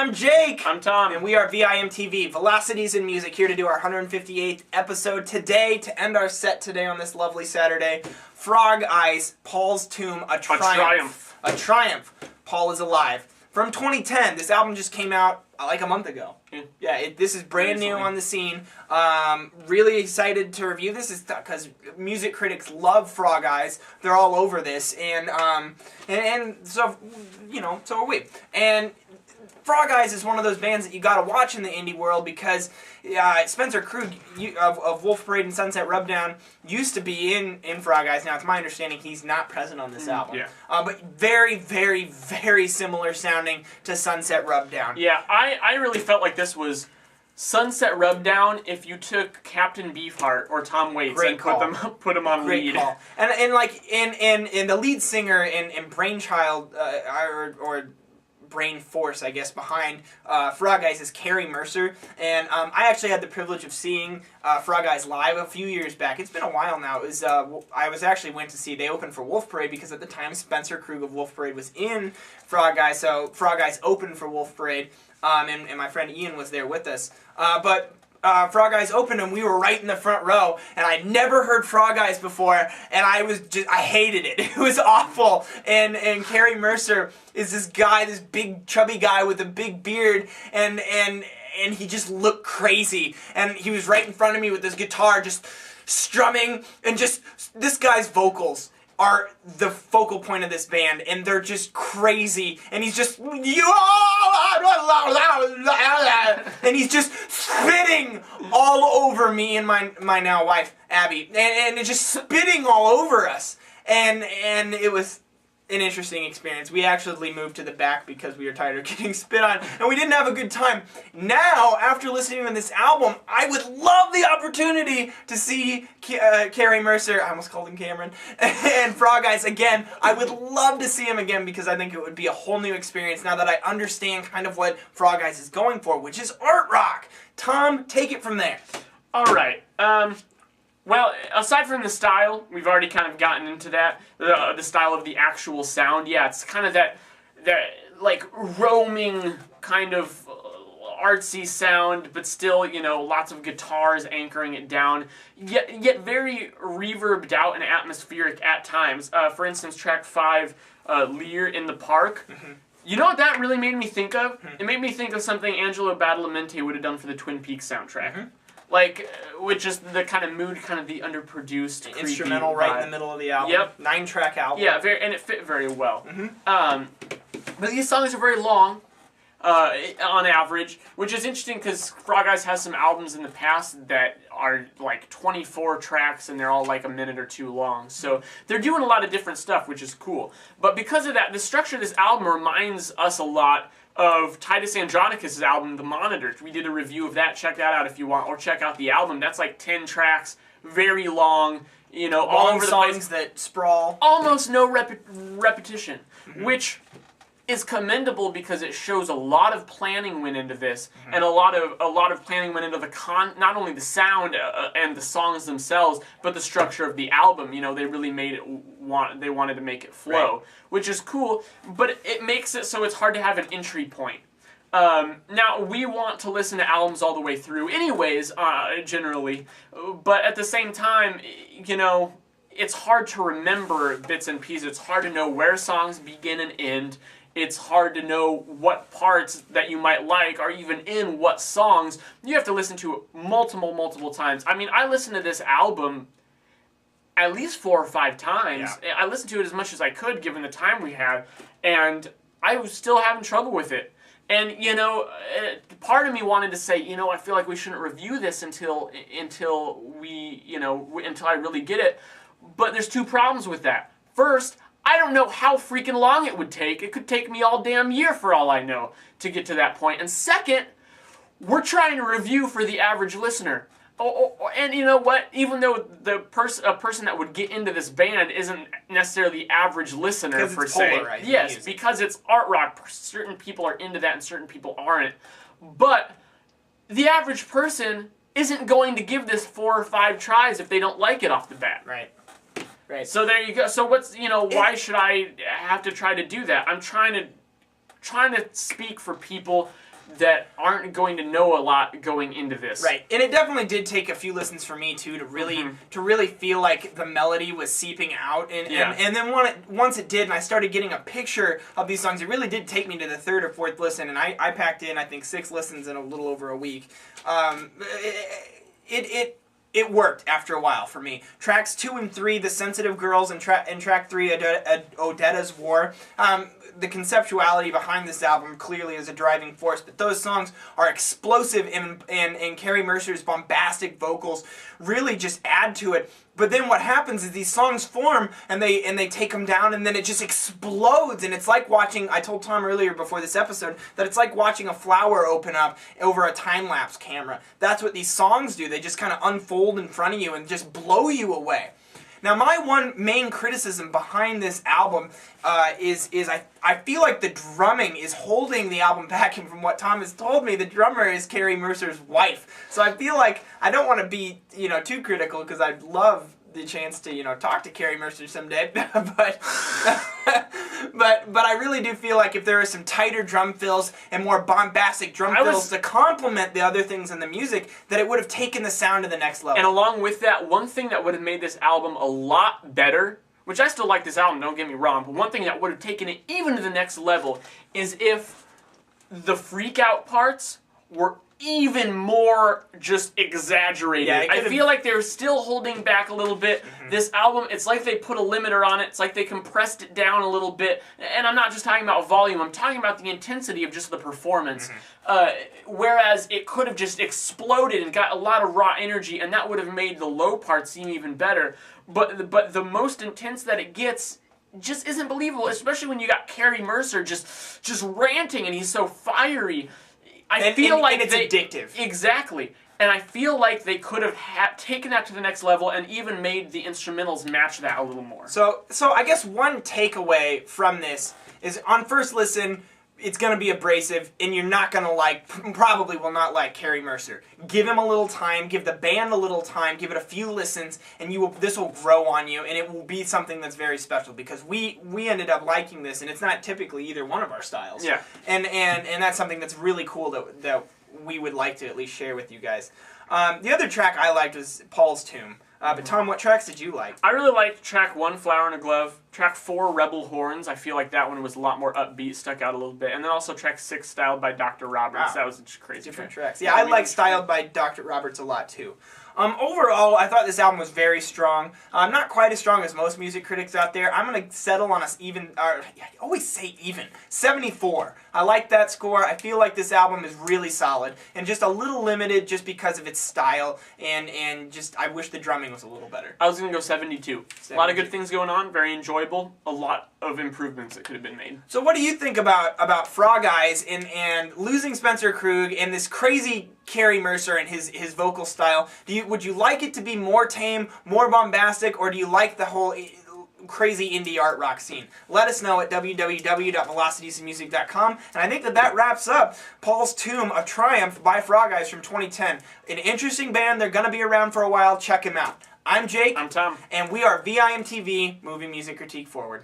I'm Jake. I'm Tom. And we are VIMTV, Velocities in Music, here to do our 158th episode today, to end our set today on this lovely Saturday. Frog Eyes, Paul's Tomb, a triumph. A triumph. Paul is alive. From 2010, this album just came out like a month ago. Yeah, this is brand new on the scene. Really excited to review this because music critics love Frog Eyes. They're all over this, and so, you know, so are we. And Frog Eyes is one of those bands that you gotta watch in the indie world because Spencer Krug of Wolf Parade and Sunset Rubdown used to be in Frog Eyes. Now, it's my understanding he's not present on this album. Yeah. But very, very, very similar sounding to Sunset Rubdown. Yeah, I really felt like this was Sunset Rubdown if you took Captain Beefheart or Tom Waits and put them on Great lead. Call. And like in the lead singer in Brainchild or Brain Force, I guess, behind Frog Eyes is Carrie Mercer, and I actually had the privilege of seeing Frog Eyes live a few years back. It's been a while now. It was went to see, they opened for Wolf Parade because at the time Spencer Krug of Wolf Parade was in Frog Eyes, so Frog Eyes opened for Wolf Parade, and my friend Ian was there with us. Frog Eyes opened and we were right in the front row, and I'd never heard Frog Eyes before, and I hated it. It was awful. And Carrie Mercer is this guy, this big chubby guy with a big beard, and he just looked crazy. And he was right in front of me with his guitar just strumming, and just this guy's vocals are the focal point of this band, and they're just crazy, and he's just and he's just spitting all over me and my now wife Abby, and it's just spitting all over us, and it was an interesting experience. We actually moved to the back because we were tired of getting spit on, and we didn't have a good time. Now, after listening to this album, I would love the opportunity to see Carrie Mercer, I almost called him Cameron, and Frog Eyes again. I would love to see him again because I think it would be a whole new experience now that I understand kind of what Frog Eyes is going for, which is art rock. Tom, take it from there. All right. Well, aside from the style, we've already kind of gotten into that, the style of the actual sound. Yeah, it's kind of that like roaming kind of artsy sound, but still, you know, lots of guitars anchoring it down, yet very reverbed out and atmospheric at times. For instance, track 5, Lear in the Park. Mm-hmm. You know what that really made me think of? It made me think of something Angelo Badalamenti would have done for the Twin Peaks soundtrack. Mm-hmm. Like, with just the kind of mood, kind of the underproduced, creepy instrumental right in the middle of the album. Yep. 9-track album. Yeah, and it fit very well. Mm-hmm. But these songs are very long, on average, which is interesting because Frog Eyes has some albums in the past that are like 24 tracks and they're all like a minute or two long. So they're doing a lot of different stuff, which is cool. But because of that, the structure of this album reminds us a lot of Titus Andronicus' album, The Monitor. We did a review of that. Check that out if you want, or check out the album. That's like 10 tracks, very long, you know, all over the place. Songs that sprawl. Almost no repetition, which is commendable because it shows a lot of planning went into this, and a lot of planning went into not only the sound and the songs themselves, but the structure of the album. You know, they really made it they wanted to make it flow, right, which is cool. But it makes it so it's hard to have an entry point. Now, we want to listen to albums all the way through anyways, generally, but at the same time, you know, it's hard to remember bits and pieces. It's hard to know where songs begin and end. It's hard to know what parts that you might like are even in what songs. You have to listen to it multiple times. I mean, I listened to this album at least 4 or 5 times. Yeah. I listened to it as much as I could given the time we had, and I was still having trouble with it. And, you know, part of me wanted to say, you know, I feel like we shouldn't review this until we, you know, until I really get it. But there's 2 problems with that. First, I don't know how freaking long it would take. It could take me all damn year for all I know to get to that point. And second, we're trying to review for the average listener. And you know what? Even though a person that would get into this band isn't necessarily the average listener per se. Yes, because it's art rock. Certain people are into that and certain people aren't. But the average person isn't going to give this 4 or 5 tries if they don't like it off the bat. Right. Right. So there you go. So what's, you know, why should I have to try to do that? I'm trying to speak for people that aren't going to know a lot going into this. Right, and it definitely did take a few listens for me too to really feel like the melody was seeping out, and then once it did, and I started getting a picture of these songs, it really did take me to the third or fourth listen, and I packed in I think 6 listens in a little over a week. It worked after a while for me. Tracks 2 and 3, The Sensitive Girls, and track 3, Odetta's War. The conceptuality behind this album clearly is a driving force, but those songs are explosive, and Carrie Mercer's bombastic vocals really just add to it. But then what happens is these songs form, and they take them down, and then it just explodes, and it's like watching, I told Tom earlier before this episode, that it's like watching a flower open up over a time-lapse camera. That's what these songs do. They just kind of unfold in front of you and just blow you away. Now, my one main criticism behind this album is I feel like the drumming is holding the album back, and from what Tom has told me, the drummer is Carrie Mercer's wife. So I feel like I don't want to be, too critical, because I'd love the chance to, talk to Carrie Mercer someday, but I really do feel like if there are some tighter drum fills and more bombastic drum fills to complement the other things in the music, that it would have taken the sound to the next level. And along with that, one thing that would have made this album a lot better, which I still like this album, don't get me wrong, but one thing that would have taken it even to the next level is if the freak out parts were even more just exaggerated. Yeah, I feel like they're still holding back a little bit. This album, it's like they put a limiter on it. It's like they compressed it down a little bit. And I'm not just talking about volume. I'm talking about the intensity of just the performance. Whereas it could have just exploded and got a lot of raw energy, and that would have made the low parts seem even better. But the most intense that it gets just isn't believable, especially when you got Carrie Mercer just ranting, and he's so fiery. I feel like it's addictive. Exactly. And I feel like they could have taken that to the next level and even made the instrumentals match that a little more. So I guess one takeaway from this is, on first listen, it's going to be abrasive, and you're not going to probably will not like Carrie Mercer. Give him a little time, give the band a little time, give it a few listens, and this will grow on you, and it will be something that's very special, because we ended up liking this, and it's not typically either one of our styles. Yeah. And that's something that's really cool that we would like to at least share with you guys. The other track I liked was Paul's Tomb. But Tom, what tracks did you like? I really liked track 1, Flower in a Glove. Track 4, Rebel Horns. I feel like that one was a lot more upbeat, stuck out a little bit. And then also track 6, Styled by Dr. Roberts. Wow. That was just crazy. Different tracks. Yeah, I like Styled by Dr. Roberts a lot too. Overall, I thought this album was very strong. Not quite as strong as most music critics out there. I'm going to settle on I always say even, 74. I like that score. I feel like this album is really solid, and just a little limited just because of its style, and just I wish the drumming was a little better. I was going to go 72. A lot of good things going on, very enjoyable, a lot of improvements that could have been made. So what do you think about Frog Eyes and losing Spencer Krug and this crazy Carrie Mercer and his vocal style? Would you like it to be more tame, more bombastic, or do you like the whole crazy indie art rock scene? Let us know at www.velocitiesmusic.com. And I think that wraps up Paul's Tomb, A Triumph by Frog Eyes from 2010. An interesting band. They're going to be around for a while. Check them out. I'm Jake. I'm Tom. And we are VIMTV, Movie Music Critique Forward.